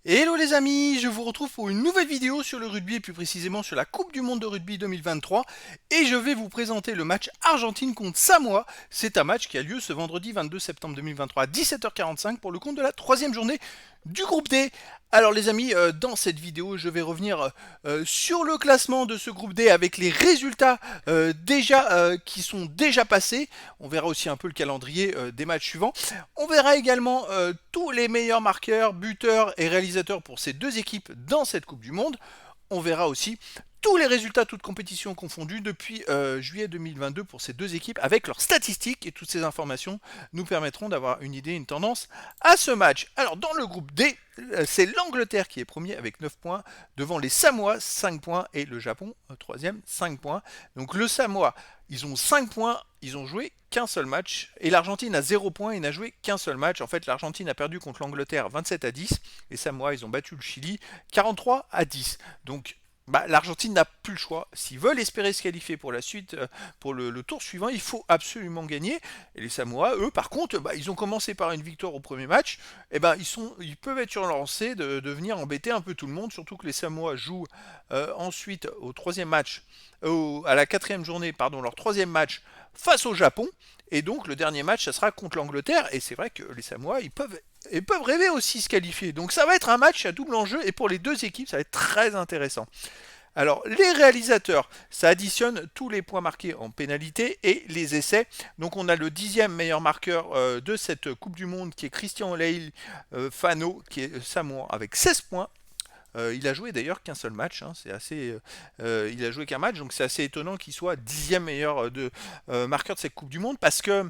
Hello les amis, je vous retrouve pour une nouvelle vidéo sur le rugby et plus précisément sur la Coupe du Monde de rugby 2023 et je vais vous présenter le match Argentine contre Samoa. C'est un match qui a lieu ce vendredi 22 septembre 2023 à 17h45 pour le compte de la troisième journée du groupe D. Alors les amis, dans cette vidéo je vais revenir sur le classement de ce groupe D avec les résultats qui sont déjà passés. On verra aussi un peu le calendrier des matchs suivants. On verra également tous les meilleurs marqueurs, buteurs et réalisateurs pour ces deux équipes dans cette Coupe du Monde. On verra aussi tous les résultats, toutes compétitions confondues depuis juillet 2022 pour ces deux équipes avec leurs statistiques et toutes ces informations nous permettront d'avoir une idée, une tendance à ce match. Alors dans le groupe D, c'est l'Angleterre qui est premier avec 9 points, devant les Samoa 5 points et le Japon troisième 5 points. Donc le Samoa, ils ont 5 points, ils ont joué qu'un seul match et l'Argentine a 0 points et n'a joué qu'un seul match. En fait, l'Argentine a perdu contre l'Angleterre 27-10 et Samoa, ils ont battu le Chili 43-10. Donc l'Argentine n'a plus le choix. S'ils veulent espérer se qualifier pour la suite, pour le tour suivant, il faut absolument gagner. Et les Samoa, eux, par contre, ils ont commencé par une victoire au premier match. Et ils peuvent être sur leur lancée de venir embêter un peu tout le monde, surtout que les Samoa jouent ensuite au troisième match, à la quatrième journée, pardon, leur troisième match face au Japon. Et donc le dernier match, ça sera contre l'Angleterre. Et c'est vrai que les Samoa, ils peuvent rêver aussi se qualifier. Donc ça va être un match à double enjeu et pour les deux équipes, ça va être très intéressant. Alors, les réalisateurs, ça additionne tous les points marqués en pénalité et les essais. Donc, on a le 10e meilleur marqueur de cette Coupe du Monde qui est Christian Leil Fano, qui est Samoan, avec 16 points. Il a joué d'ailleurs qu'un seul match, hein, c'est assez, il a joué qu'un match, donc c'est assez étonnant qu'il soit 10e meilleur marqueur de cette Coupe du Monde parce que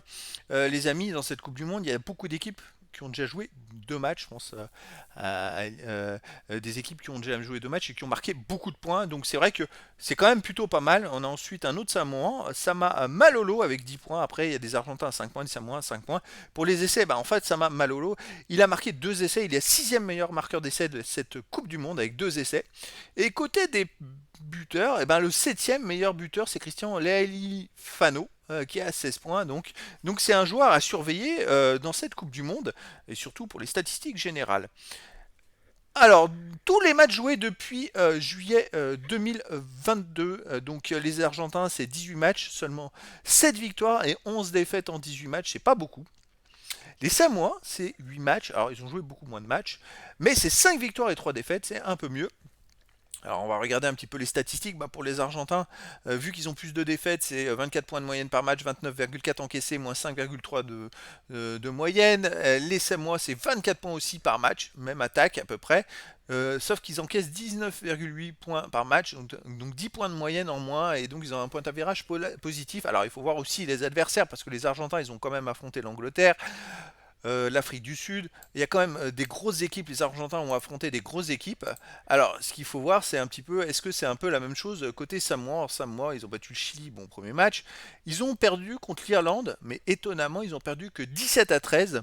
les amis, dans cette Coupe du Monde, il y a beaucoup d'équipes qui ont déjà joué deux matchs, je pense des équipes qui ont déjà joué deux matchs et qui ont marqué beaucoup de points. Donc c'est vrai que c'est quand même plutôt pas mal. On a ensuite un autre Samoan, Sama Malolo avec 10 points. Après, il y a des Argentins à 5 points, des Samoans à 5 points. Pour les essais, en fait, Sama Malolo, il a marqué deux essais. Il est 6e meilleur marqueur d'essais de cette Coupe du Monde avec deux essais. Et côté des buteurs, le 7e meilleur buteur, c'est Christian Leali Fano qui est à 16 points. Donc c'est un joueur à surveiller dans cette Coupe du Monde, et surtout pour les statistiques générales. Alors, tous les matchs joués depuis juillet 2022, les Argentins, c'est 18 matchs, seulement 7 victoires et 11 défaites en 18 matchs, c'est pas beaucoup. Les Samoa, c'est 8 matchs, alors ils ont joué beaucoup moins de matchs, mais c'est 5 victoires et 3 défaites, c'est un peu mieux. Alors on va regarder un petit peu les statistiques. Pour les Argentins, vu qu'ils ont plus de défaites, c'est 24 points de moyenne par match, 29,4 encaissés, moins 5,3 de moyenne. Les Samoa, c'est 24 points aussi par match, même attaque à peu près. Sauf qu'ils encaissent 19,8 points par match, donc 10 points de moyenne en moins, et donc ils ont un point d'avérage positif. Alors il faut voir aussi les adversaires, parce que les Argentins, ils ont quand même affronté l'Angleterre, l'Afrique du Sud. Il y a quand même des grosses équipes. Les Argentins ont affronté des grosses équipes. Alors, ce qu'il faut voir, c'est un petit peu, est-ce que c'est un peu la même chose côté Samoa? Alors, Samoa, ils ont battu le Chili, bon, premier match. Ils ont perdu contre l'Irlande, mais étonnamment, ils ont perdu que 17-13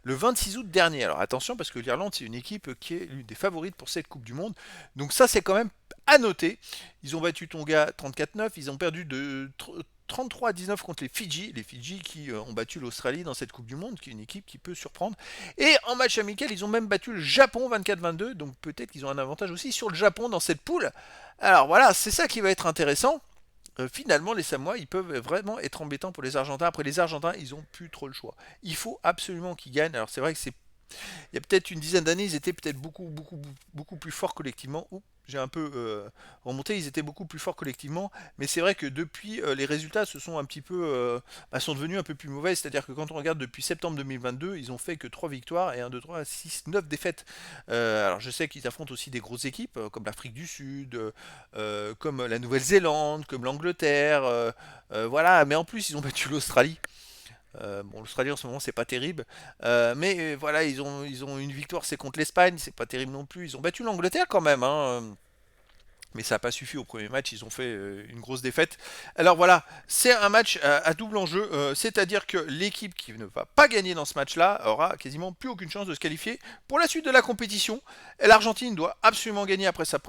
le 26 août dernier. Alors, attention, parce que l'Irlande, c'est une équipe qui est l'une des favorites pour cette Coupe du Monde. Donc, ça, c'est quand même à noter. Ils ont battu Tonga 34-9. Ils ont perdu de 33-19 contre les Fidji qui ont battu l'Australie dans cette Coupe du Monde, qui est une équipe qui peut surprendre. Et en match amical, ils ont même battu le Japon 24-22, donc peut-être qu'ils ont un avantage aussi sur le Japon dans cette poule. Alors voilà, c'est ça qui va être intéressant. Finalement, les Samoa, ils peuvent vraiment être embêtants pour les Argentins. Après, les Argentins, ils ont plus trop le choix. Il faut absolument qu'ils gagnent. Alors, c'est vrai que c'est il y a peut-être une dizaine d'années, ils étaient peut-être beaucoup plus forts collectivement. Oups, j'ai un peu remonté, ils étaient beaucoup plus forts collectivement, mais c'est vrai que depuis, les résultats se sont un petit peu, sont devenus un peu plus mauvais. C'est-à-dire que quand on regarde depuis septembre 2022, ils ont fait que 3 victoires et 1, 2, 3, 6, 9 défaites. Alors je sais qu'ils affrontent aussi des grosses équipes, comme l'Afrique du Sud, comme la Nouvelle-Zélande, comme l'Angleterre, voilà, mais en plus ils ont battu l'Australie. L'Australie en ce moment c'est pas terrible, mais voilà, ils ont une victoire, c'est contre l'Espagne, c'est pas terrible non plus. Ils ont battu l'Angleterre quand même, hein, mais ça n'a pas suffi au premier match, ils ont fait une grosse défaite. Alors voilà, c'est un match à double enjeu, c'est-à-dire que l'équipe qui ne va pas gagner dans ce match-là aura quasiment plus aucune chance de se qualifier pour la suite de la compétition. Et l'Argentine doit absolument gagner après sa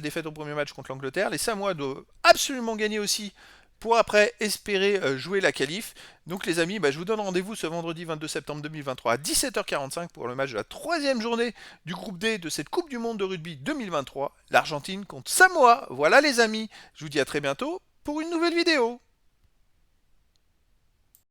défaite au premier match contre l'Angleterre. Les Samoa doivent absolument gagner aussi pour après espérer jouer la qualif. Donc les amis, bah, je vous donne rendez-vous ce vendredi 22 septembre 2023 à 17h45 pour le match de la troisième journée du groupe D de cette Coupe du Monde de rugby 2023. L'Argentine contre Samoa. Voilà les amis, je vous dis à très bientôt pour une nouvelle vidéo.